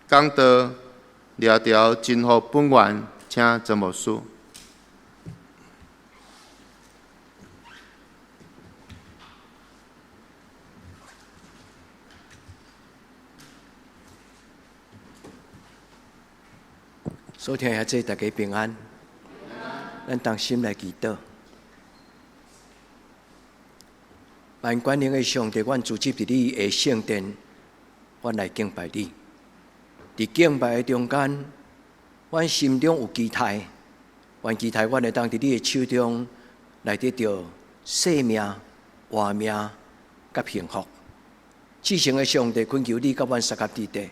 讲道聊聊今后本源，请曾牧师。所听下这大家平安，咱同心来祈祷。万管灵的上帝，阮聚集伫你的圣殿，阮来敬拜你。伫敬拜的中间，阮心中有期待，阮期待阮会当伫你的手中来得到生命、活命、甲幸福。至圣的上帝，恳求你甲阮三甲地地，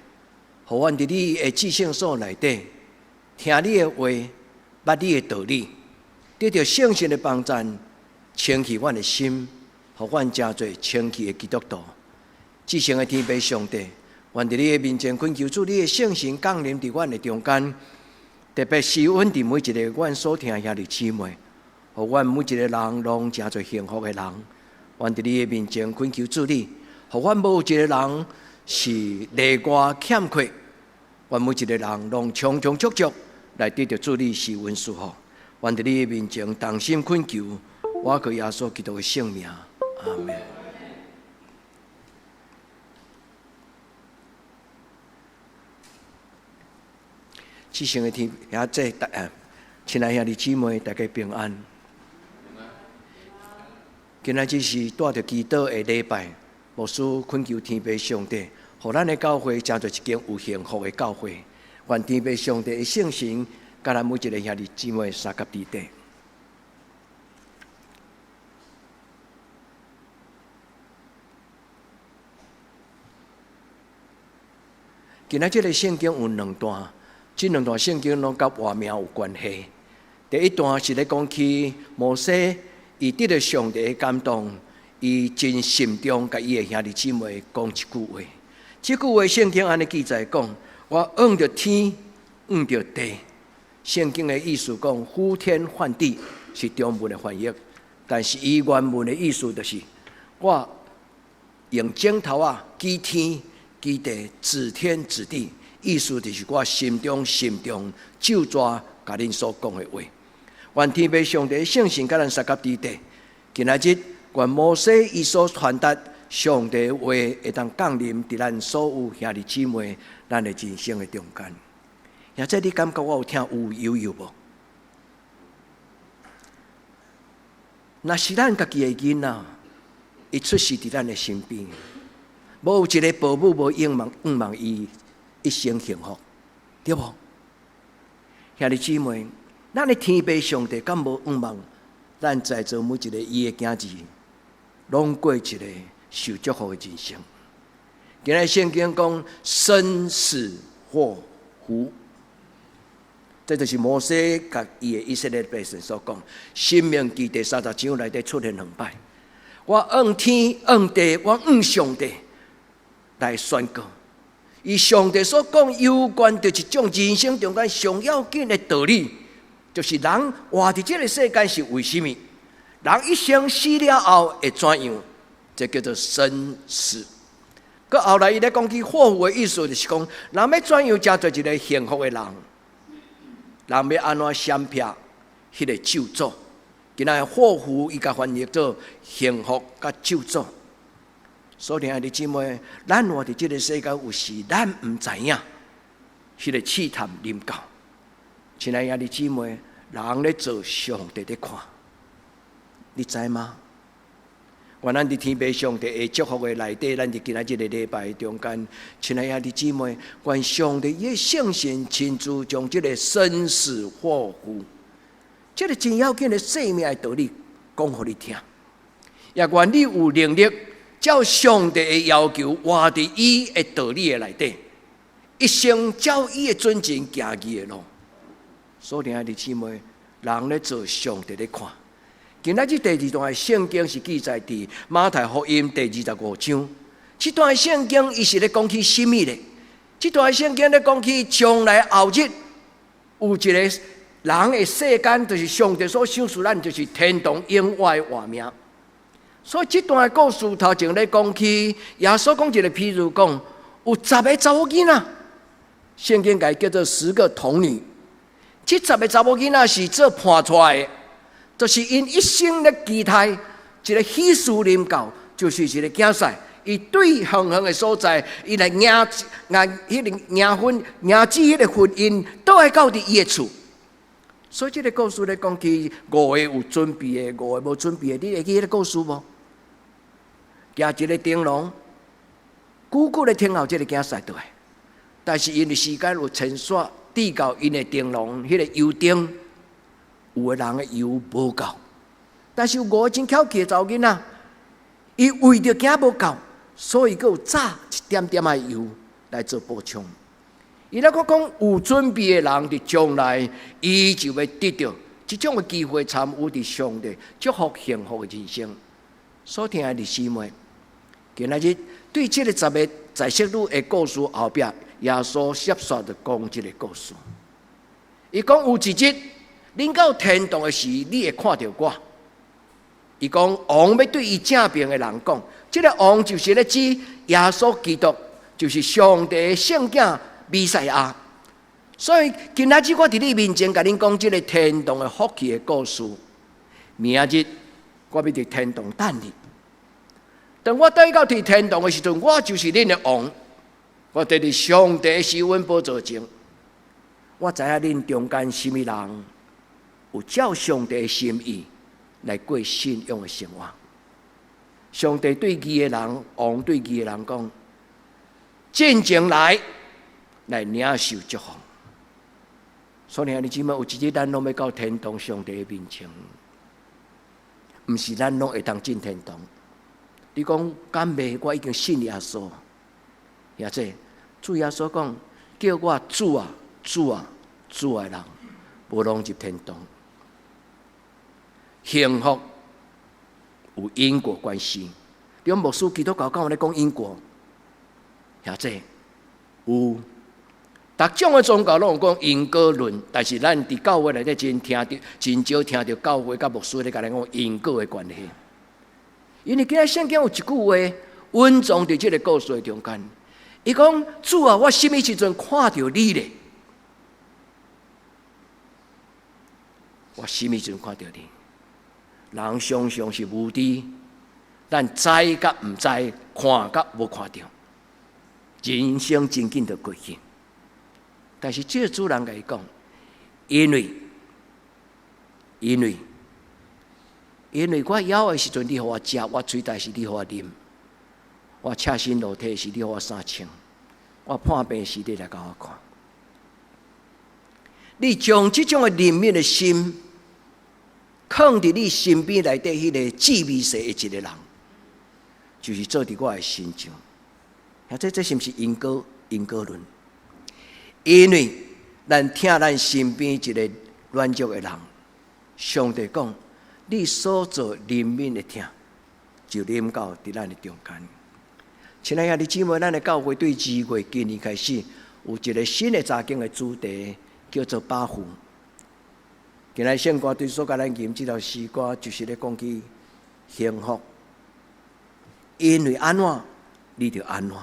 互阮伫你的至圣所内底。听你的话，捌你的道理，得到圣神的帮助，清去阮的心，互阮真做清气的基督徒。至圣的天父上帝，愿伫你的面前恳求主，你的圣神降临伫阮的中间，特别施恩伫每一个阮所听兄弟姊妹，互阮每一个人拢真做幸福的人。愿伫你的面前恳求主你，互阮无一个人是例外欠缺，愿每一个人拢充充足足。来得到主你施恩赐福，愿伫你的面前同心恳求，我靠耶稣基督的圣名，阿门。至圣的天，也即亲爱兄弟姊妹，大家平安。今仔日是带着祈祷的礼拜，牧师恳求天父上帝，互咱的教会成做一间有幸福的教会。愿天父上帝的圣神，甲咱每一个兄弟姊妹三甲地地。今仔日的圣经有两段，这两段圣经拢甲活命有关系。第一段是咧讲起摩西，伊得到上帝的感动，伊真心中甲伊的兄弟姊妹讲一句话。这句话圣经安尼记载讲。我仰着天，仰着地。圣经的意思讲，呼天唤地是中文的翻译，但是伊原文的意思就是，我用指头指天指地，指天指地，意思就是我心中就抓甲恁所讲的话。愿天父上帝的圣神甲咱三甲地地，今仔日愿摩西伊所传达上帝的话，会当降临伫咱所有兄弟姊妹。咱的人生的中间，现在你感觉我有听有悠无？若是咱家己的囡仔，伊出世伫咱的身边，无有一个保姆无仰望伊一生幸福，对无？兄弟姊妹，咱的天父上帝敢无仰望咱在座每一个伊的囝子，拢过一个受祝福的人生？今日圣经讲生死祸福，这就是摩西甲伊的以色列百姓所讲。申命记第30章内底出现两摆，我仰天仰地，我仰上帝来宣告，以上帝所讲有关着一种人生中间上要紧的道理，就是人活伫这个世界是为什么？人一生死了后会怎样？这叫做生死。佮后来伊咧讲起祸福的意思，就是讲人要怎样才做一个幸福的人？人要安怎闪避迄个咒诅？今仔祸福伊甲翻译做幸福甲咒诅。所以兄弟姊妹，咱活伫这个世界，有时咱唔知影迄个试探临到。亲爱兄弟姊妹，人咧做上帝咧看，你知吗？愿咱伫天父上帝的祝福的内底，咱伫今仔日的礼拜中间，亲爱兄弟姊妹，愿上帝的圣神亲自将这个生死祸福，这个真要紧的生命的道理讲互你听，也愿你有能力照上帝的要求活伫伊的道理的内底，一生照伊的准绳行伊的路。所以兄弟姊妹，人咧做上帝咧看。今仔日第二段的圣经是记载伫马太福音第25章。这段圣经伊是咧讲起什么呢？这段圣经咧讲起将来后日有一个人的世间，就是上帝所赏赐咱，就是天堂永远的活命。所以这段的故事头前咧讲起，耶稣讲一个譬如讲，有10个查某囡仔，圣经改叫做10个童女。这10个查某囡仔是做判出来的，就是因一生咧期待一个希斯林教，就是一个竞赛。伊对远远的所在，伊来赢迄个赢婚、赢子迄个婚姻，都会到伫伊的厝。所以这个故事咧讲起5个有准备的，5个无准备的，你会记迄个故事无？举一个灯笼，久久咧听候这个竞赛倒来，但是因为时间有牵线滴到因的灯笼，迄个油灯，有个人的油无够，但是有5个真巧气的查某囡仔，伊为着惊无够。所以，佮有炸一点点的油来做补充。伊咧讲有准备的人，伫将来伊就会得到这种的机会，参与伫上帝祝福幸福的人生。所听的弟兄们，今仔日对这个10个在色女的故事后壁，耶稣接续着讲这个故事。伊讲有一日，恁到天堂的时，你会看到我。伊讲王要对伊正面的人讲。这个王就是咧指耶稣基督，就是上帝的圣子弥赛亚。所以今仔日我伫你面前，甲恁讲这个天堂的福气的故事。明日我要伫天堂等你。当我倒到伫天堂的时阵，我就是恁的王。我伫伫上帝的施恩宝座前，我知影恁中间什么人有照上帝的心意来过信仰的生活。上帝对义的人，王对义的人讲：进前来领受祝福。所以，兄弟姊妹，有一日咱拢要到天堂上帝的面前，毋是咱拢会当进天堂。你讲敢袂？我已经信耶稣，也即主耶稣讲，叫我主啊、主啊、主的人，无拢入天堂。幸福有因果关系。你牧师基督教讲咧讲因果，也即有。逐种的宗教拢有讲因果论，但是咱伫教会内底真少听到教会甲牧师咧甲咱讲因果的关系。因为今日圣经有一句话稳藏伫即个故事的中间，伊讲：主啊，我什么时阵看到你咧？我什么时阵看到你？人常常是无知，咱知甲毋知，看甲无看到，人生真紧就过去。但是这个主人甲伊讲，因为我枵的时阵，你互我食；我嘴大时，你互我啉；我赤身裸体时，你互我衫穿；我破病时，你来甲我看。你将这种的怜悯的心，放伫你身边内底迄个至微细的一个人，就是做伫我的心上。这是毋是因果论？因为咱听咱身边一个软弱的人，上帝讲：你所做怜悯的听，就临到伫咱的中间。亲爱的姊妹，咱的教会对2月今年开始有一个新的查经的主题，叫做把付。今日圣歌对所甲咱吟这条诗歌，就是咧讲起幸福。因为安怎，你就安怎。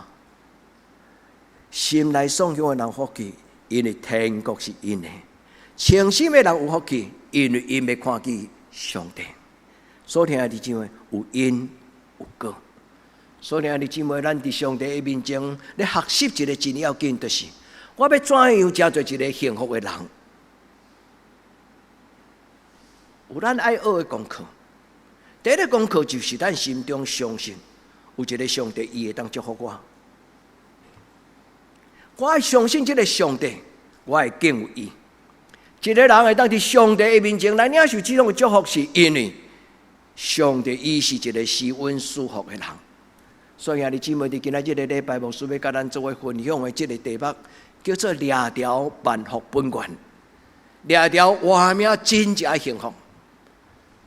心内爽享的人福气，因为天国是因的；清心的人有福气，因为因要看见上帝。所听的姊妹有因有果。所听的姊妹，咱伫上帝的面前咧学习一个真要紧，就是我要怎样才做一个幸福的人。有咱爱学的功课。第一个功课就是咱心中相信有一个上帝，伊会当祝福我。我爱相信这个上帝，我会敬畏伊。一个人会当伫上帝的面前来领受这种的祝福，是因为上帝伊是一个施恩赐福的人。所以兄弟姊妹，伫今仔日个礼拜，牧师要甲咱做伙分享的这个题目，叫做掠条万福本源，掠条活命真正的幸福。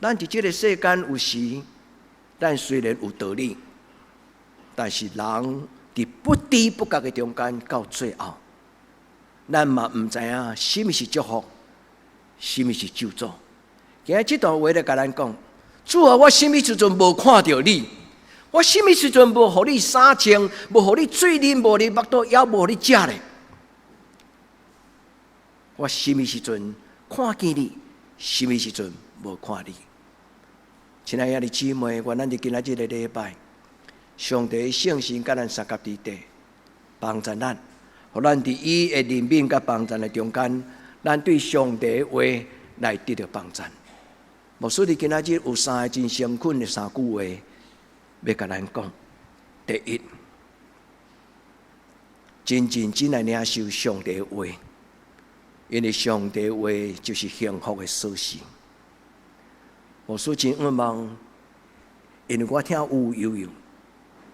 咱伫这个世间有时，咱虽然有道理，但是人伫不知不觉的中间，到最后，咱嘛毋知影什么是祝福，什么是咒诅。今日这段话咧，甲咱讲：主啊，我什么时阵无看到你？我什么时阵无互你衫穿，无互你水啉，无你腹肚枵，无互你食咧？我什么时阵看见你，什么时阵无看你。亲爱的姊妹，愿咱伫今仔日的礼拜，上帝的圣神甲咱三甲伫地，帮助咱，互咱伫伊的怜悯甲帮助的中间，咱对上帝的话来得到帮助。牧师伫今仔日有三个真诚恳的三句话，要甲咱讲。第一，真真正来领受上帝的话，因为上帝的话就是幸福的锁匙。牧师真渴望，因为我听有悠悠，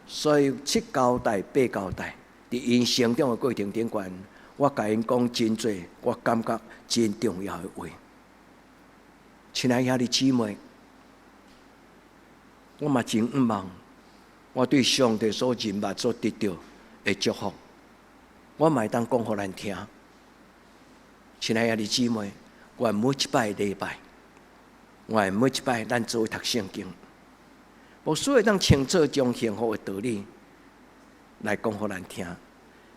所以7交代8交代，伫因成长的过程顶悬，我甲因讲真侪，我感觉真重要的话。亲爱的姊妹，我嘛真渴望，我对上帝所认捌、所得到的祝福，我嘛会当讲互咱听。亲爱的姊妹，我每一摆礼拜，我每一摆咱做读圣经，无需要当清楚将幸福的道理来讲互咱听。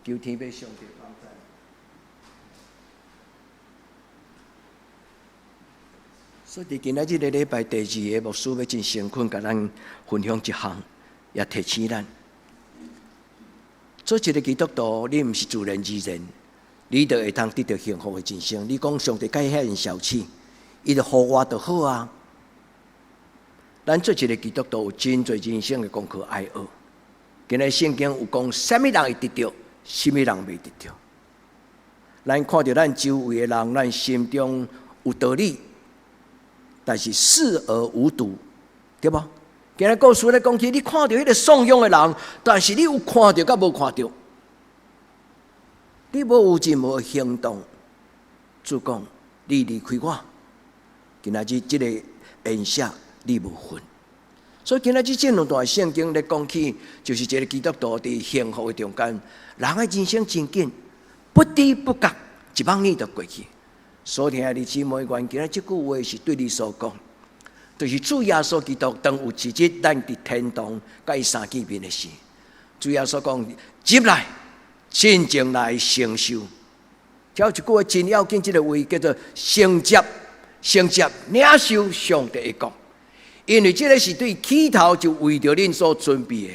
求天父上帝帮助。所以伫今仔日的礼拜第2个牧师要真诚恳甲咱分享一项，也提醒咱：做一个基督徒，你毋是自然而然，你就会当得到幸福的人生。你讲上帝甲遐人小气，伊就互我就好啊。咱做一个基督徒，有真侪人生的功课爱学。今日圣经有讲，什么人会得到，什么人未得到。咱看到咱周围的人，咱心中有道理。但是视而无睹，对不？今日故事咧讲起，你看到迄个怂恿的人，但是你有看到甲无看到，你无有任何行动，主讲你离开我，今仔日这个恩赦你无份。所以今仔日这两段圣经咧讲起，就是一个基督徒伫幸福的中间，人的人生真紧，不知不觉10000年就过去。所听的姊妹，关键这句话是对你所讲，就是主耶稣基督当有一日，咱伫天堂甲伊相见面的事。主耶稣讲，入来，真正来承受。挑一句话真要紧，这个话叫做承接，领受上帝的国。因为这个是对起头就为着恁所准备的。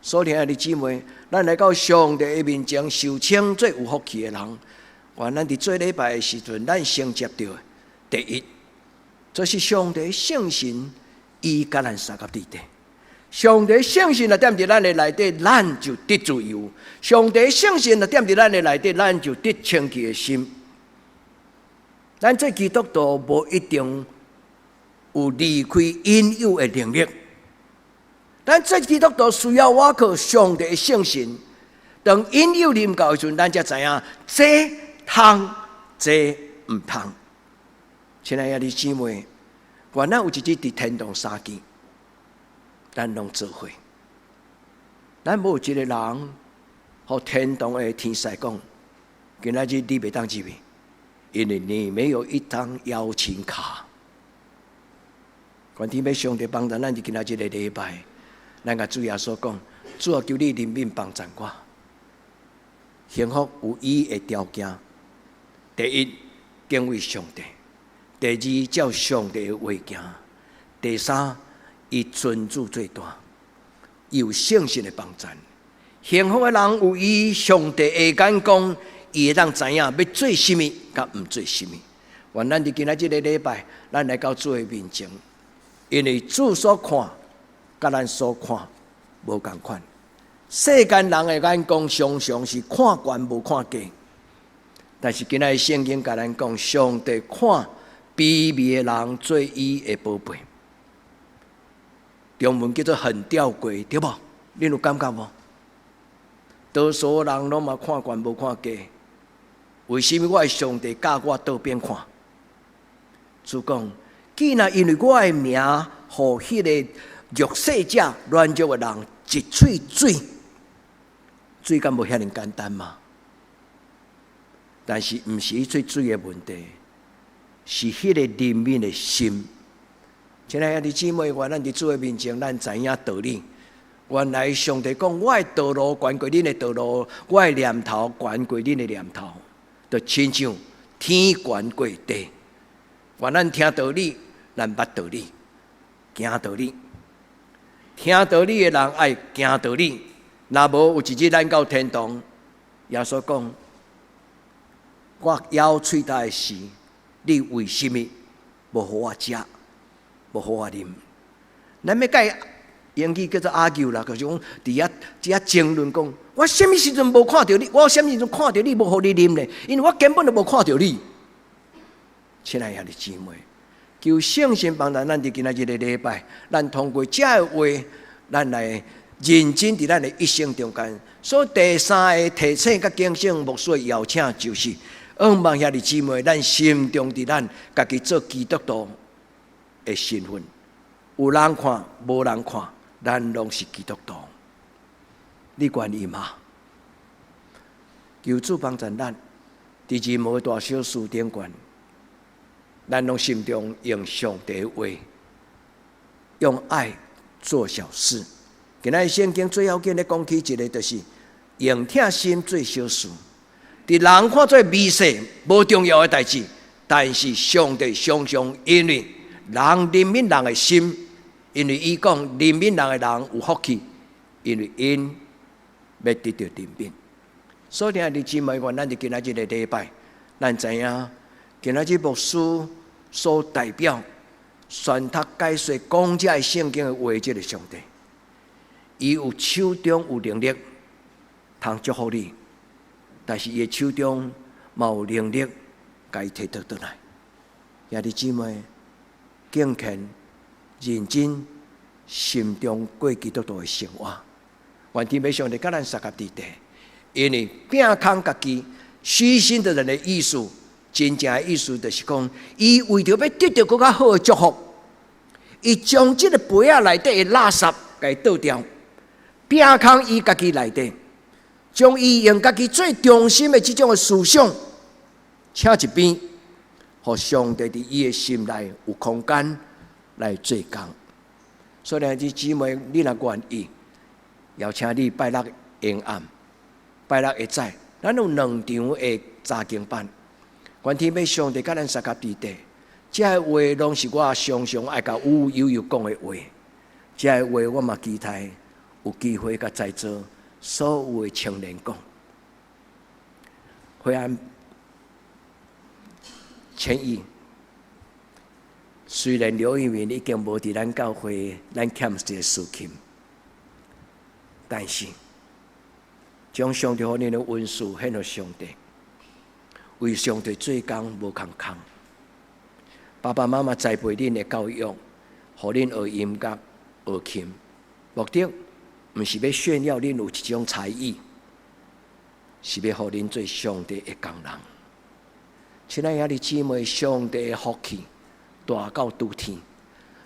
所听的姊妹，咱来到上帝的面前，受称最有福气的人。愿咱伫做礼拜的时阵，咱承接到第一，这是上帝的圣神，伊甲咱三甲伫地。上帝的圣神若踮伫咱的内底，咱就得自由；上帝的圣神若踮伫咱的内底，咱就得清洁的心。咱做基督徒无一定有离开引诱的能力，咱做基督徒需要依靠上帝的圣神。当引诱临到的时阵，咱才知影这通，这毋通。亲爱的姊妹，愿咱有一日伫天堂相见，咱拢做伙。咱无一个人，互天堂的天使讲，今仔日你袂当入去，因为你没有一张邀请卡。愿天父上帝帮助咱伫今仔日的礼拜，咱甲主耶稣讲，主啊，求你怜悯帮助我。幸福有伊的条件。第一，敬畏上帝；第二，照上帝的话行；第三，以尊主最大，有圣神的帮助。幸福的人有伊上帝的眼光，伊会当知影要做什么，甲毋做什么。愿咱伫今仔日的礼拜，咱来到主的面前，因为主所看，甲咱所看无共款。世间人的眼光常常是看悬无看低。但是今仔日圣经甲咱讲，上帝看卑微的人做伊的宝贝。中文叫做很吊诡，对无？恁有感觉无？多数人拢嘛看悬无看低，为什么我的上帝教我倒边看？主讲，既然因为我的名，互迄个弱势者、软弱的人一喙水，水敢无遐尼简单嘛？但是毋是迄喙水的问题，是迄个怜悯的心。亲爱的姊妹，愿咱伫主的面前，咱知影道理。原来上帝讲，我的道路悬过恁的道路，我的念头悬过恁的念头，就亲像天悬过地。愿咱听道理，咱捌道理，行道理。听道理的人爱行道理，若无有一日咱到天堂，耶稣讲：我咬喙焦的时，你为什么无互我食，无互我啉？咱要甲英语叫做 argue 啦，就是讲伫遐争论讲，我什么时阵无看到你？我什么时阵看到你无互你啉呢？因为我根本就无看到你。亲爱的姊妹，求圣神帮助咱伫今仔日的礼拜，咱通过这个话，咱来认真伫咱的一生中间。所以第三个提醒甲警醒牧师的邀请就是，望遐的姊妹，咱心中伫咱家己做基督徒的身份，有人看，无人看，咱拢是基督徒。你愿意吗？求主帮助咱，伫日无大小事顶悬。咱拢心中用上帝的话，用爱做小事。今仔圣经最要紧的讲起一个，就是用疼心做小事。伫人看做微细无重要的代志，但是上帝常常因为人怜悯人的心，因为伊讲怜悯人的人有福气，因为因要得到怜悯。所以兄弟姊妹，愿咱伫今仔日的礼拜，咱知影。今仔日牧师所代表宣读解说讲这圣经的话，这个上帝，伊有手中有能力，通祝福你，但是伊的手中嘛有能力，甲伊摕倒来。兄弟姊妹，敬虔、认真，心中过基督徒的生活。愿天父上帝甲咱三合伫地，因为拼空家己虚心的人的意思。真正的意思就是讲，伊为着要得到更较好的祝福，伊将这个杯仔内底的垃圾给倒掉，拼空伊家己内底，将伊用家己最中心的这种的思想，请一边，互上帝伫伊的心内有空间来做工。所以呢，姊妹，你若愿意，邀请你拜六延暗，拜六下早，咱有2场的查经班。愿天父上帝甲咱三合伫地，这个话拢是我常常爱甲有友讲的话。这个话我嘛期待有机会甲在座所有的青年讲。会安歉意，虽然刘一鸣已经无伫咱教会，咱欠一个事情，但是将上帝予恁的恩赐献予上帝。为上帝做工无空空，爸爸妈妈栽培恁的教育，互恁学音乐、学琴，目的毋是要炫耀恁有一种才艺，是要互恁做上帝的工人。亲爱的姊妹，上帝的福气大到拄天，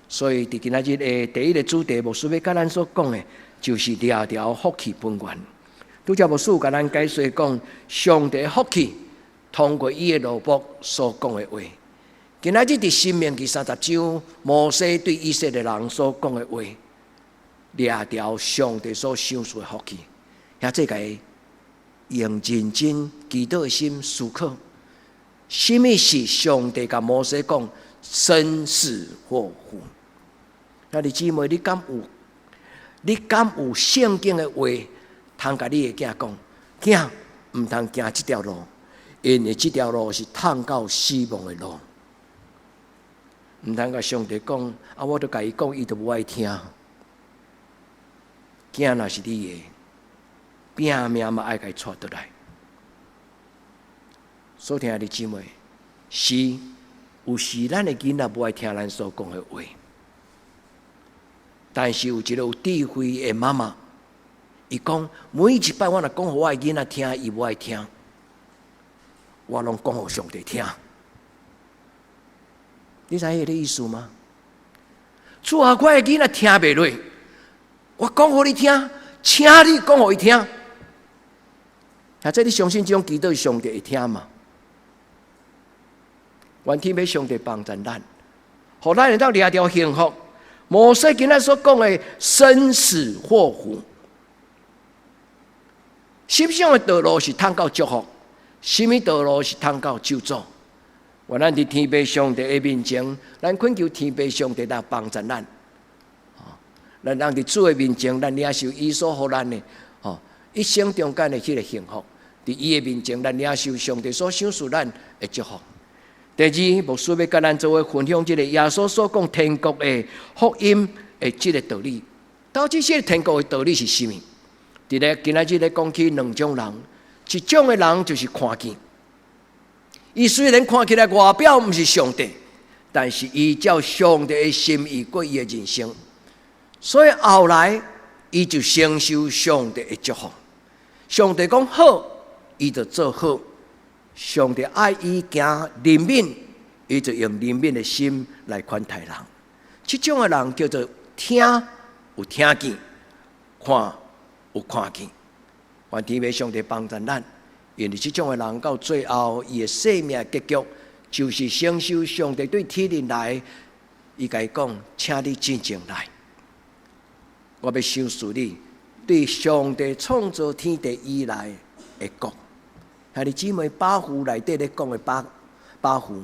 所以伫今仔日的第一个主题，牧师要甲咱所讲的，就是掠条福气本源。拄则牧师甲咱解说讲，上帝的福气。通过伊的罗卜所讲的话，今仔日伫申命记30章，摩西对以色列人所讲的话，掠条上帝所赏赐的福气，也这个用认真祈祷的心思考，什么是上帝甲摩西讲生死祸福？那你姊妹，你敢有圣经的话，通甲你的囝讲，囝毋通行这条路？因为这条路是通到死亡的路，毋通甲上帝讲啊！我都甲伊讲，伊都无爱听。囝若是你的，拼命嘛爱甲伊带倒来。所听的姊妹，是有时咱的囡仔无爱听咱所讲的话，但是有一个有智慧的妈妈，伊讲每一摆我若讲互我的囡仔听，伊无爱听。我拢讲互上帝听，你知迄个意思吗？主啊，我的囡仔听袂落，我讲互你听，请你讲互伊听。或者你相信这种祈祷，上帝会听吗？愿天父上帝帮助咱，互咱会当掠条幸福。摩西今仔所讲的生死祸福，心上的道路是通到祝福。什么道路是通到救助？愿咱伫天父上帝的面前，咱恳求天父上帝来帮助咱。咱人伫主的面前，咱领受伊所予咱的一生中间的迄个幸福。伫伊的面前，咱领受上帝所赏赐咱的祝福。第二，牧师要甲咱做伙分享即个耶稣所讲天国的福音的即个道理。到底这个天国的道理是甚么？伫咧今仔日咧讲起两种人，一种的人就是看见，伊虽然看起来外表毋是上帝，但是依照上帝的心意过伊的人生，所以后来伊就承受上帝的祝福。上帝讲好，伊就做好。上帝爱伊行怜悯，伊就用怜悯的心来款待人。这种的人叫做听有听见，看有看见。愿天父上帝帮助咱，因为这种的人到最后，伊的生命结局就是承受上帝对天人来，伊甲伊讲：请你真正来，我要赏赐你对上帝创造天地以来的国。兄弟姊妹，百户内底咧讲的百户，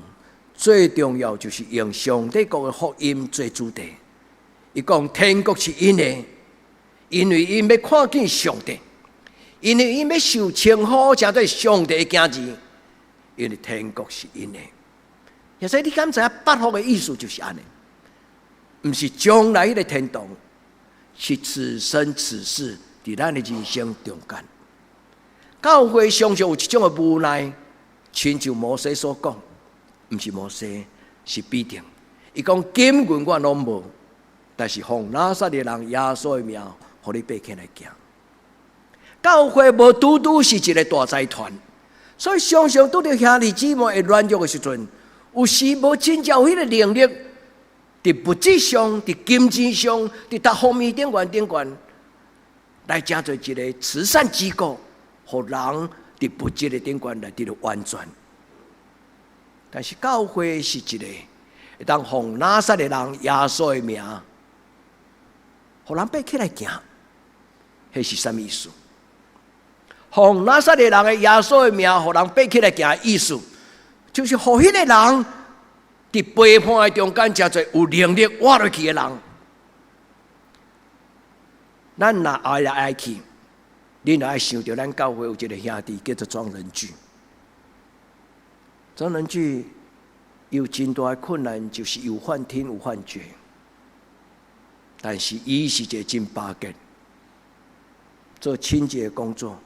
最重要就是用上帝国的福音做主题。伊讲天国是因的，因为因要看见上帝，因为因要受称呼成做上帝的囝子，因为天国是因的。也所以你敢知影百户的意思就是安尼，毋是将来的天堂，是此生此世伫咱的人生中间。教会常常有一种的无奈，亲像摩西所讲，毋是摩西，是必定。伊讲金银我拢无，但是奉拿撒勒人耶稣的名，互你爬起来行。教会无拄拄是一个大财团，所以常常拄着兄弟姊妹会软弱的时阵，有时无真正有迄个能力，伫物质上、伫金钱上、伫各方面顶悬，来成做一个慈善机构。互人伫物质的顶悬来得到完全，但是教会是一个会当奉拿撒勒人耶稣的名，互人爬起来行，迄是啥物意思？奉拿撒勒人的耶稣的名，互人爬起来行的意思，就是互迄个人伫背叛的中间，真侪有能力活落去的人，咱若爱来爱去。你若爱想到咱教会有一个兄弟叫做庄仁聚，庄仁聚有真大的困难，就是有幻听有幻觉，但是伊是一个真巴结，做清洁的工作，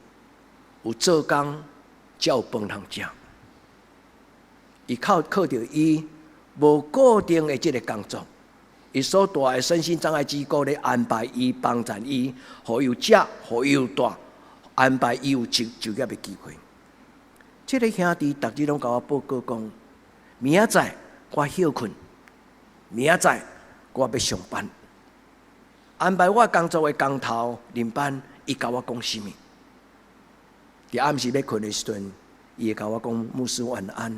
有做工才有饭通食。伊靠着伊无固定的这个工作，伊所带的身心障碍机构咧安排伊帮助伊，互伊有食，互伊有住。安排伊有就业的机会。这个兄弟逐日拢甲我报告讲，明仔载我休困，明仔载我要上班。安排我工作的工头轮班，伊甲我讲什么？伫暗时要困的时阵，伊会甲我讲牧师晚安。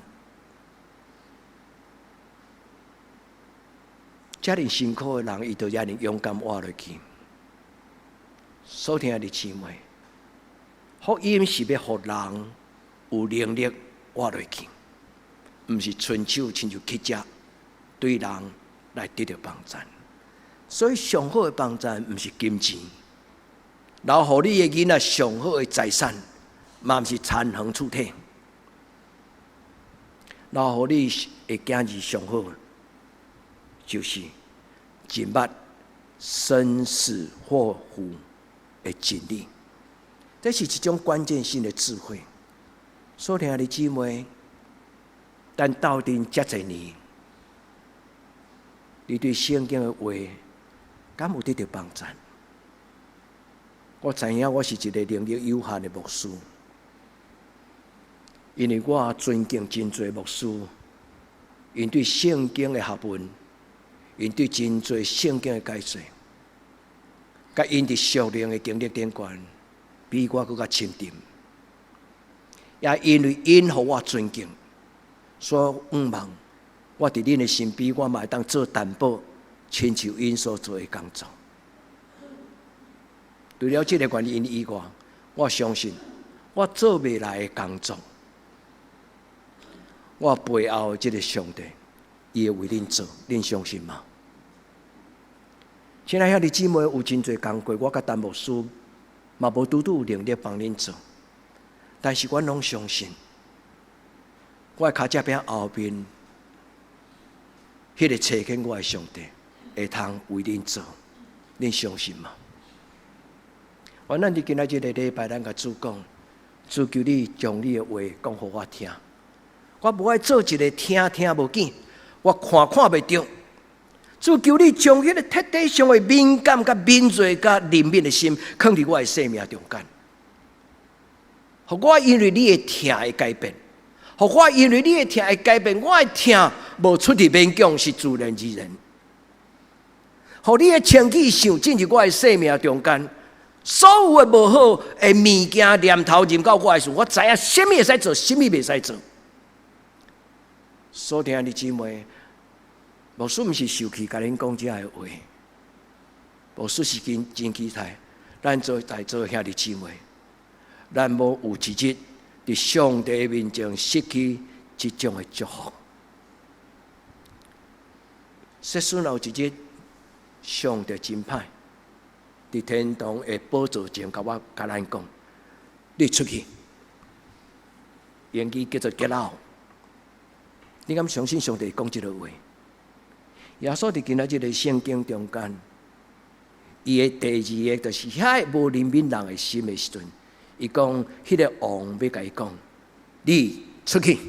遮尔辛苦的人，伊就遮尔勇敢活落去。所听的姊妹。福音是要互人有能力活落去，毋是伸手亲像乞食，对人来得到帮助。所以上好的帮助毋是金钱，留互你的囡仔上好的财产，嘛毋是残横处体。留互你的囝儿上好，就是尽捌生死祸福的经历。这是一种关键性的智慧。所听的姊妹，但斗阵遮侪年，你对圣经的话，敢有得到帮助？我知影我是一个能力有限的牧师，因为我尊敬真侪牧师，因对圣经的学问，因对真侪圣经的解说，甲因伫属灵的经历顶悬。比我更加深沉，也因为因互我尊敬，所以毋望我伫恁的身边，我嘛会当做担保，亲像因所做的工作。除了这个原因以外，我相信我做未来的工作，我背后这个上帝，伊会为恁做，恁相信吗？亲爱兄弟姊妹，有真侪工课，我甲陈牧师嘛无拄有能力帮恁做，但是阮拢相信，我的脚这边后面，迄个找紧我的上帝，会通为恁做，恁相信吗？咱伫今仔日的礼拜，咱甲主讲，主求你将你的话讲互我听。我无爱做一个听无见，我看袂着。主求你将迄个彻底上的敏感、甲敏锐、甲灵敏的心，放伫我的生命中间。互我因为你的听会改变，互我因为你的听会改变，我的听无出伫勉强，是自然而然。互你的清气想进入我的生命中间。所有的无好的物件、念头入到我的事，我知影什么会使做，什么袂使做。所听的姊妹，牧师毋是受气，甲恁讲这样的话。牧师是真期待，咱做在座兄弟姊妹，咱无有一日伫上帝的面前失去这种的祝福。说实有一日，上帝真歹。伫天堂的宝座前，甲咱讲，你出去，英语叫做 get out。你敢相信上帝讲这个话？耶稣伫今仔日的圣经中间，伊的第二个就是遐无灵敏人的心的时阵，伊讲迄个王要甲伊讲，你出去。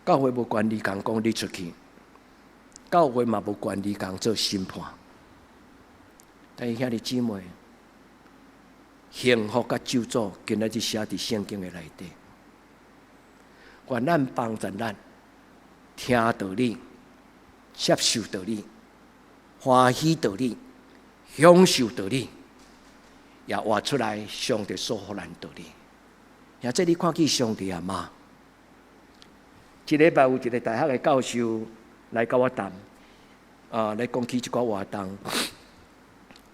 教会无管理讲你出去。教会嘛无管理工做审判，但是兄弟姊妹，幸福甲咒诅，今仔日写伫圣经的内底。愿咱帮助咱听道理、接受道理、欢喜道理、享受道理，也活出来上帝所予咱道理。也这你看见上帝啊妈，一礼拜有一个大学的教授。来甲我谈，来讲起一寡活动。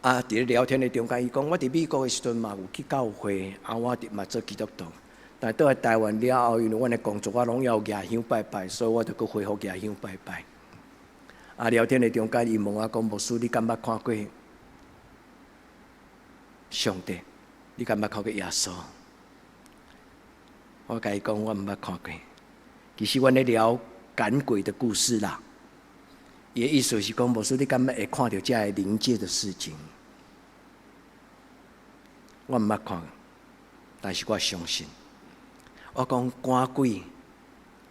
伫咧聊天的中间，伊讲我伫美国的时阵嘛有去教会，我嘛做基督徒。但倒来台湾了后，因为阮的工作我拢要举香拜拜，所以我就搁恢复举香拜拜。聊天的中间，伊问我讲：牧师，你敢捌看过上帝？你敢捌看过耶稣？我甲伊讲，我毋捌看过。其实阮咧聊赶鬼的故事啦。伊的意思是讲，牧师，你敢会看到这个灵界的事情？我毋捌看，但是我相信。我讲赶鬼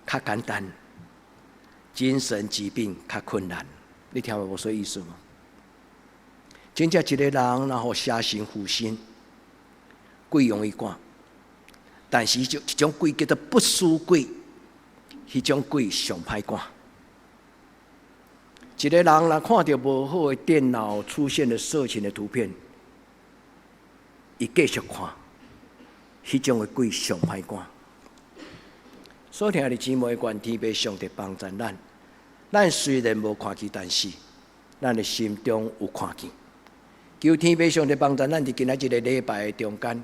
较简单，精神疾病较困难。你听我说意思吗？真正一个人然后邪神附身，鬼容易赶，但是一种鬼叫做不输鬼，迄种鬼上歹赶。一个人若看到无好的电脑出现了色情的图片，伊继续看，迄种的鬼上歹赶。所听的姊妹，愿天父上帝帮助咱。咱虽然无看见，但是咱的心中有看见。求天父上帝帮助咱，伫今仔日个礼拜的中间。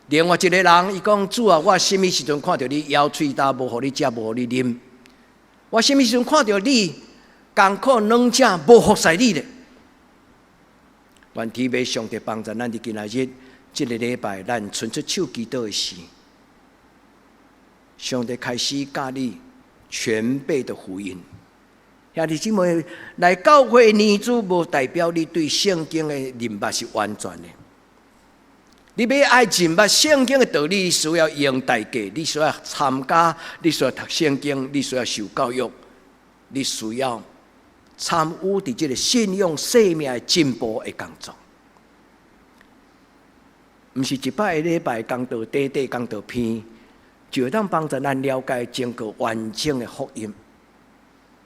另外一个人，伊讲：主啊，我什么时阵看到你咬喙焦，无互你食，无互你啉？我什么时阵看到你艰苦软正无服侍你咧？愿天父上帝帮助咱伫今仔日这个礼拜，咱伸出手祈祷的时，上帝开始教你全备的福音。兄弟姊妹，来教会年主无代表你对圣经的认捌是完全的。你要爱认捌圣经的道理，你需要用代价，你需要参加，你需要读圣经，你需要受教育，你需要参与伫这个信仰生命的进步的工作。毋是一摆礼拜讲道短讲道篇，就会当帮助咱了解整个完整的福音。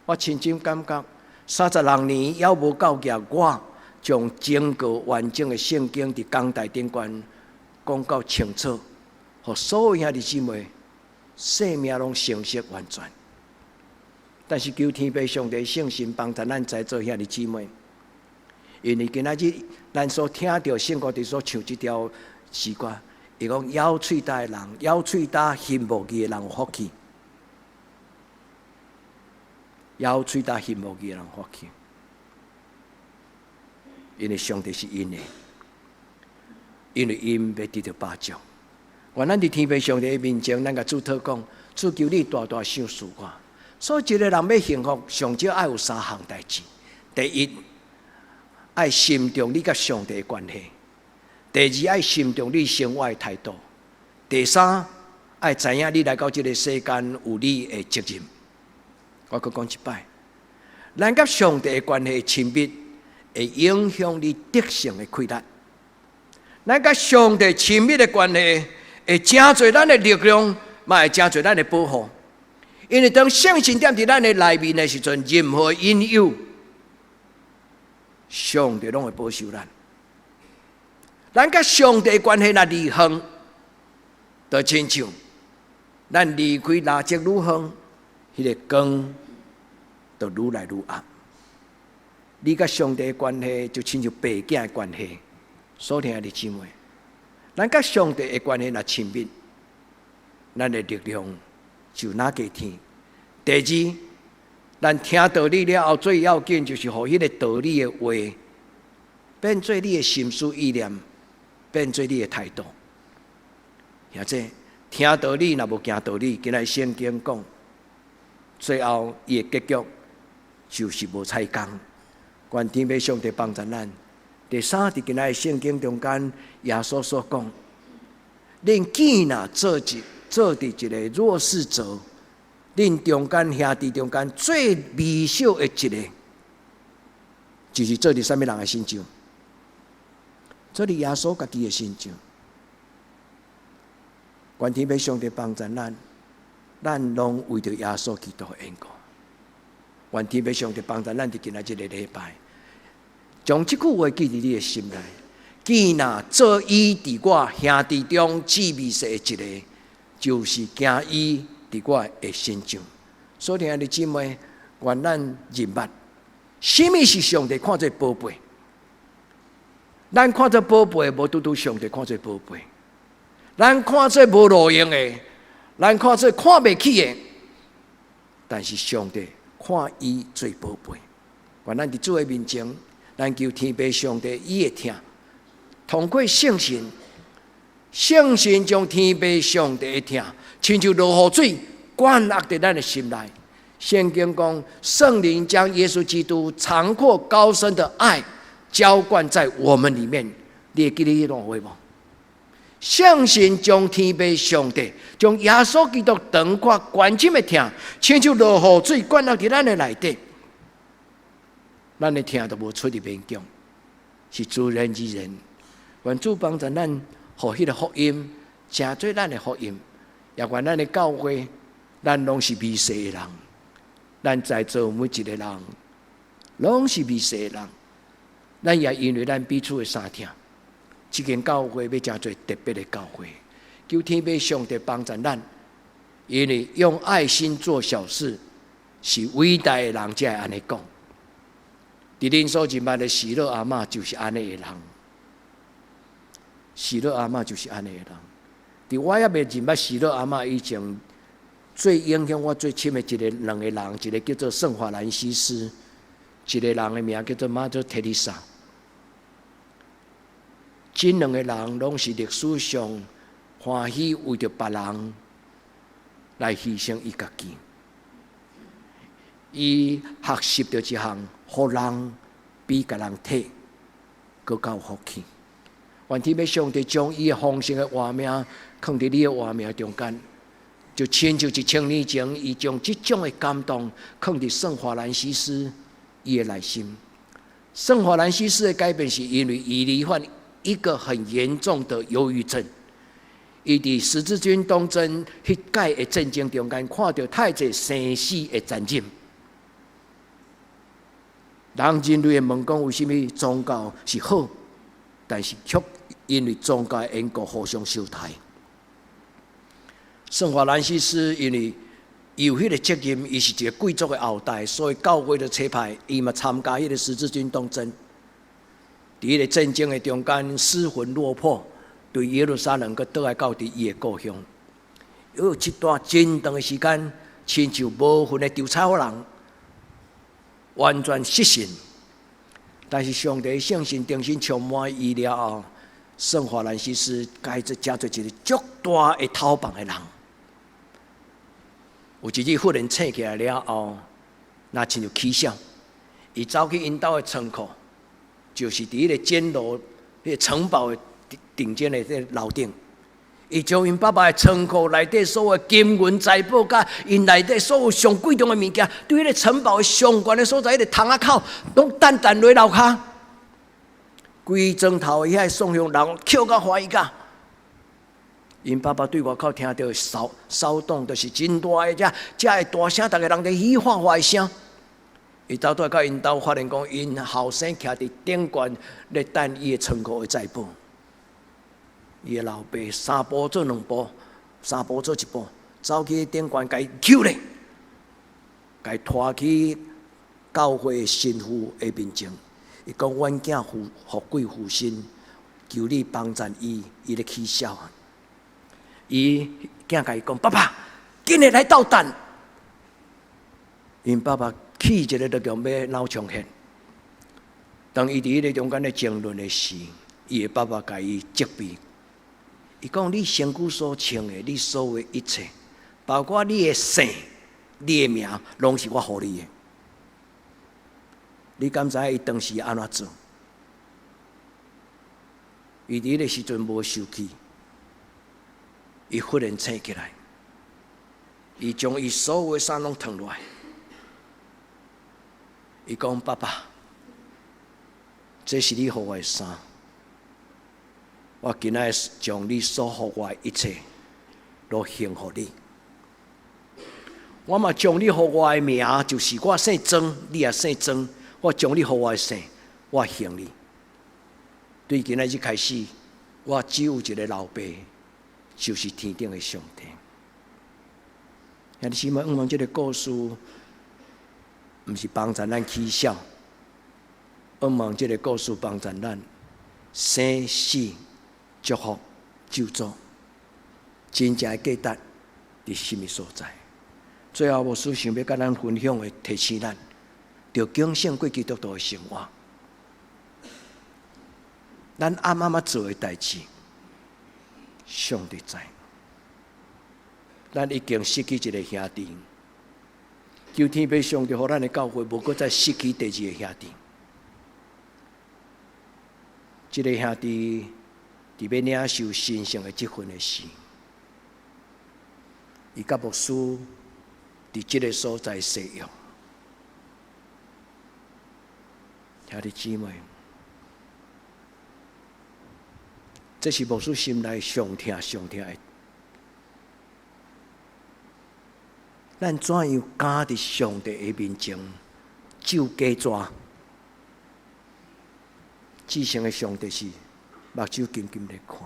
我深深感觉，36年还无够格，我将整个完整的圣经伫讲台顶端讲到清楚，互所有兄弟姊妹生命拢成熟完全。但是求天父上帝圣神帮助咱在座兄弟姊妹，因为今仔日咱所听到圣歌伫所唱这条诗歌，伊讲咬喙焦的人，咬喙焦翕无记的人有福气。咬喙焦翕无记的人有福气，因为上帝是因的，因为因要得到巴掌。愿咱伫天父上帝的面前，咱甲主祷讲：主求你大大赏赐我。所以一个人要幸福，上少爱有3项代志：第一，爱心中你甲上帝的关系；第二，爱心中你生活的态度；第三，爱知影你来到这个世间有你的责任。我阁讲一摆，咱甲上帝的关系亲密，会影响你德性的溃烂。咱甲上帝亲密的关系，会真侪咱的力量，嘛会真侪咱的保护。因为当圣神点伫咱的内面的时阵，任何引诱，上帝拢会保守咱。咱甲上帝的关系若离远，就亲像咱离开蜡烛愈远，迄个光就愈来愈暗。你甲上帝的关系就亲像爸囝的关系。所听的姊妹，咱甲上帝的关系若亲密，咱的力量就哪个天。第二，咱听道理了后，最要紧就是互迄个道理的话变做你的心思意念，变做你的态度。或者听道理若无行道理，今日圣经讲，最后伊的结局就是无彩工。愿天父上帝帮助咱。第三，伫今日圣经中间，耶稣所讲，恁囝若做伫一个弱势者，恁中间兄弟中间最微小的一个，就是做伫什么人的身上？做伫耶稣家己的身上。愿天父上帝帮助咱，咱拢为着耶稣基督的缘故。愿天父上帝帮助咱伫今仔这个礼拜，将这句话记伫你的心内。既若做伊伫我兄弟中至微细的一个，就是行伊伫我的身上。所以听的姊妹，愿咱认捌，什么是上帝看做宝贝？咱看做宝贝，无拄拄上帝看做宝贝。咱看做无路用的，咱看做看袂起的，但是上帝看伊做宝贝。愿咱伫主的面前，咱求天父上帝伊会听，通过圣神，圣神将天父上帝的听，亲像落雨水灌压在咱的心内。圣经讲，圣灵将耶稣基督长阔高深的爱浇灌在我们里面。你会记得迄段话无？圣神将天父上帝，将耶稣基督长阔关心的听，亲像落雨水灌压在咱的内底。咱的听都无出入勉强，是自然而然。愿主帮助咱，互迄个福音成做咱的福音。也愿咱的教会，咱拢是微细的人。咱在座每一个人，拢是微细的人。咱也因为咱彼此的相听，这间教会要成做特别的教会。求天父上帝帮助咱，因为用爱心做小事，是伟大的人才会安尼讲。伫恁所认捌的喜乐阿嬷就是安尼的人，喜乐阿嬷就是安尼的人。伫我也未认捌喜乐阿嬷以前，最影响我最深的两个人，一个叫做圣法兰西斯，一个人的名叫做马祖特丽莎。这两个人拢是历史上欢喜为着别人来牺牲伊家己。伊学习到一项，互人比甲人体更较有福气。愿天父上帝将伊丰盛的画面放伫你的画面中间，就亲像1000年前，伊将这种的感动放伫圣华兰西斯伊的内心。圣华兰西斯的改变是因为伊罹患一个很严重的忧郁症。伊伫十字军东征迄届的战争中间，看到太侪生死的战争。人类问讲为什么宗教是好，但是却因为宗教的缘故互相伤害。圣华兰西斯因为有迄个责任，伊是一个贵族的后代，所以教会的差派伊嘛参加迄个十字军东征。伫迄个战争的中间，失魂落魄，对耶路撒冷，佮倒来到伫伊的故乡。有一段真长的时间，亲像无魂的稻草人，完全失信。但是上帝圣神重新充满伊了后，圣法兰西斯改做加做一个足大的讨棒的人。有一日忽然醒起来了后，那亲像起笑，伊走去因兜的仓库，就是伫迄个监牢、迄个城堡的顶尖的迄个楼顶。伊将因爸爸的仓库内底所有金银财宝，甲因内底所有上贵重的物件，对迄个城堡的上悬的所在，迄个窗仔口，拢淡淡落楼骹。规庄头的遐送向人捡到欢喜甲。因爸爸对外口听到骚动，就是真大的这会大声，逐个人在喜欢的声。伊走倒来到因兜，发现讲因后生徛伫顶悬咧等伊的仓库的财宝。伊的老爸三步做两步，三步做一步，走去顶悬，甲伊揪咧，甲伊拖去教会神父的面前。伊讲：阮囝富贵负心，求你帮助伊，伊咧起笑啊！伊囝甲伊讲：爸爸，今日来斗蛋。因爸爸气一个就强要脑充血。当伊伫迄个中间咧争论的时，伊的爸爸甲伊责备。伊讲：你身躯所穿的，你所有的一切，包括你的姓、你的名，拢是我予你的。你敢知伊当时安怎做？伊伫迄个时阵无受气，伊忽然醒起来，伊将伊所有的衫拢脱落来。伊讲：爸爸，这是你予我的衫。我今仔将你所予我的一切，都献予你。我嘛将你予我的名，就是我姓曾，你也姓曾。我将你予我的姓，我献你。对今仔日开始，我只有一个老爸，就是天顶的上帝。兄弟姊妹，望这个故事，毋是帮助咱起笑，望这个故事帮助咱生死。祝福、救助，真正的价值伫什么所在？最后，牧师想要甲咱分享的，提醒咱，着敬信过基督徒的生活。咱暗暗做的代志，上帝知。咱已经失去一个兄弟，求天父上帝，互咱的教会无搁再失去第二个兄弟。这个兄弟。伫要领受神圣的这份的事，伊甲牧师伫这个所在使用，兄弟姊妹，这是牧师心内上疼的。咱怎样敢伫上帝的面前就假抓？至圣的上帝是。目睭紧紧咧看，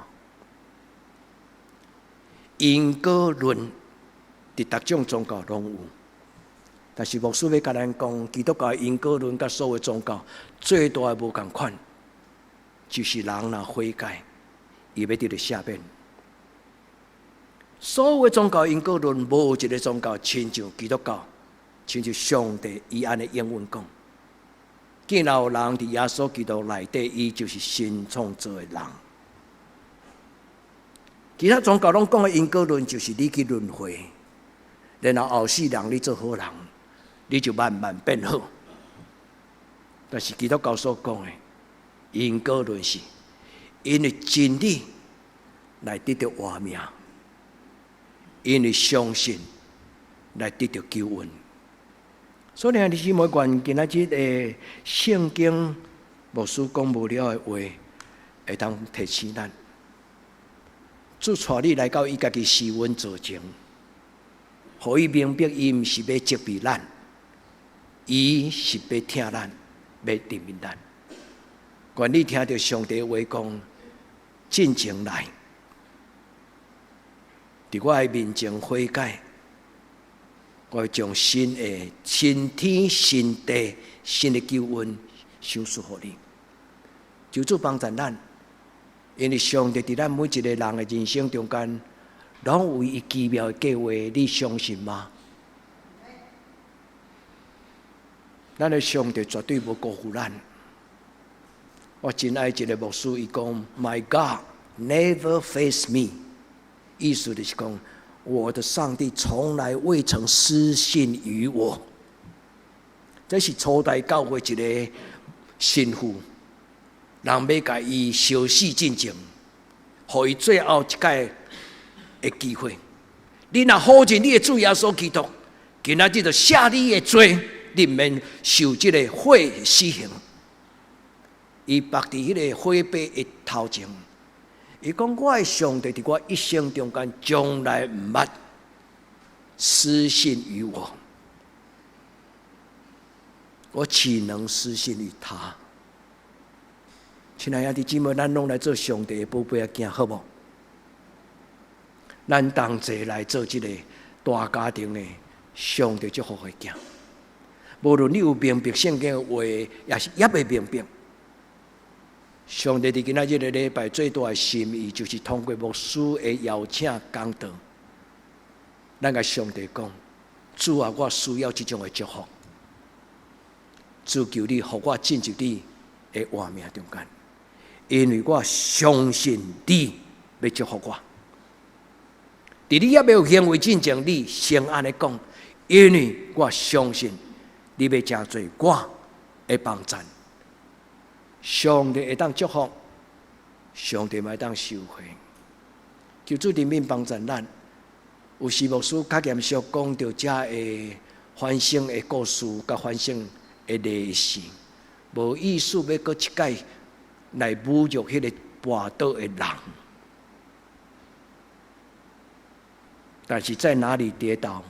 因果论伫各种宗教拢有，但是牧师要甲咱讲，基督教的因果论甲所有宗教最大的无共款，就是人若悔改，伊要得到赦免。所有的宗教因果论，无一个宗教亲像基督教，亲像上帝伊安尼英文讲。既然有人伫耶稣基督内底，伊就是新创造的人。其他宗教拢讲的因果论，就是你去轮回，然后后世人你做好人，你就慢慢变好。但是基督教所讲的因果论是，因为真理来得到活命，因为相信来得到救恩。所以，兄弟姊妹，愿今仔日的圣经牧师讲无了的话，会当提醒咱。主带你来到伊家己施恩造成，互伊明白，伊毋是要责备咱，伊是要听咱，要怜悯咱。愿你听到上帝的话讲，进前来，伫我的面前悔改。我将新的新天新地新的救恩赏赐予你，求主帮助咱，因为上帝伫咱每一个人的人生中间，拢有伊奇妙的计划，你相信吗？咱的上帝绝对无辜负咱。我真爱一个牧师，伊讲 ：“My God never fails me。”意思就是讲，我的上帝从来未曾失信于我。这是初代教会一个神父，人要甲伊烧死进前，互伊最后一届的机会。你若好认你的主耶稣基督，今仔日就赦你的罪，你免受这个火死刑。伊伏伫迄个火把的头前，伊讲：“我的上帝伫我一生中间，从来毋捌失信于我。我岂能失信于他？”亲爱的兄弟姊妹，咱拢来做上帝的宝贝仔囝，好无？咱同齐来做这个大家庭的上帝祝福的囝。无论你有明白圣经的话，也是也未明白。上帝伫今仔日的礼拜最大的心意，就是通过牧师的邀请讲道，咱甲上帝讲：主啊，我需要这种的祝福，主求你，互我进入你的活命中间，因为我相信你要祝福我。伫你也未有行为进前，你先安尼讲，因为我相信你要真做我的帮助。上帝会当祝福，上帝嘛会当收回。求主怜悯帮助咱。有时牧师较严肃讲到这个反省的故事，甲反省的历史，无意思要搁一届来侮辱迄个跋倒的人。但是在哪里跌倒，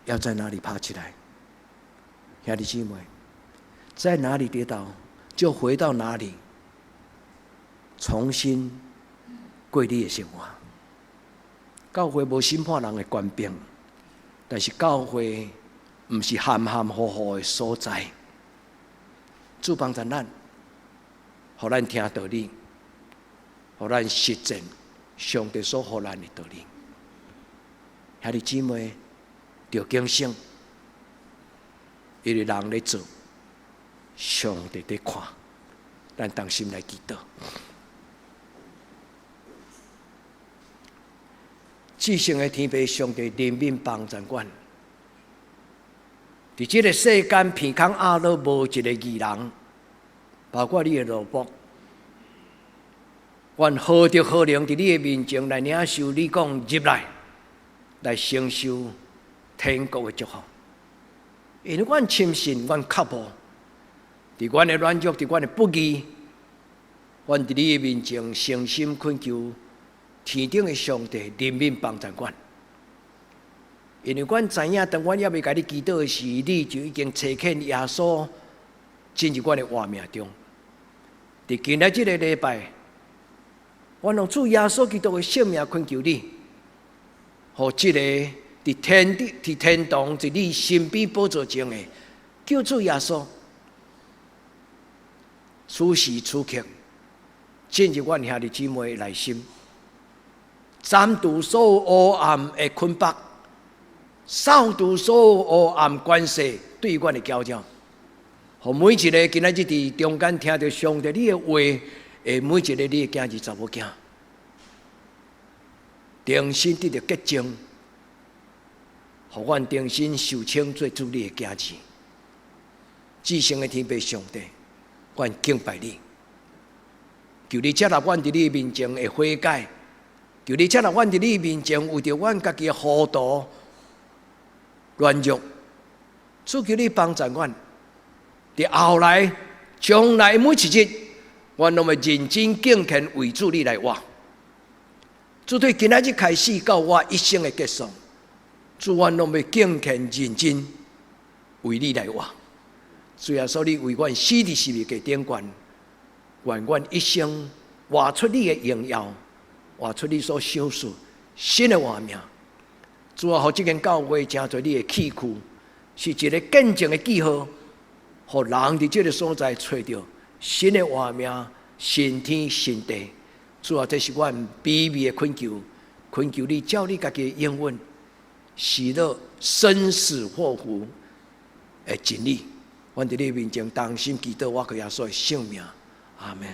要在哪里爬起来。兄弟姊妹，在哪里跌倒，就回到哪里，重新过你的生活。教会无审判人的官兵，但是教会不是含含糊糊的所在。主帮助咱，互咱听道理，互咱实践上帝所予咱的道理。兄弟姊妹，要警醒，因为人咧做，上帝在看，咱当心来祈祷。至圣的天父上帝怜悯帮助阮，伫这个世间片空阿乐无一个义人，包括你的罗卜，阮何德何能伫你的面前来领受你讲入来承受天国的祝福？因为阮深信，阮确保伫阮的软弱，伫阮的不义，阮伫你的面前诚心恳求天顶的上帝怜悯帮助阮。因为阮知影，当阮还未甲你祈祷的时，你就已经差遣耶稣进入阮的活命中。伫今仔这个礼拜，阮用主耶稣基督的性命恳求你，互这个伫天堂伫你身边宝座前的救主耶稣，此时此刻进入阮兄弟姊妹的内心，斩除所有黑暗的捆绑，扫除所有黑暗关系对阮的搅扰，互每一个今仔日伫中间听到上帝你的话的每一个你的囝儿查某囝，重新得到洁净，互阮重新受称做主你的囝儿。至圣的天父上帝，阮敬拜你，求你接纳阮伫你面前的悔改，求你接纳阮伫你面前为着阮家己的糊涂、软弱，主求你帮助阮，伫后来、将来每一日，阮拢会认真敬虔为主你来活。主对今仔日开始到我一生的结束，主阮拢要敬虔认真为你来活。主耶稣，你为阮死伫十字架顶悬，愿阮一生活出你的荣耀，活出你所享受新的活命。主啊，互这间教会成做你的器具，是一个见证的记号，互人伫这个所在找到新的活命、神天神地。主啊，这是我卑微的恳求，恳求你照你家己的应允，喜乐生死祸福的真理。阮伫你面前当心祈祷，我靠耶稣的圣名，阿门。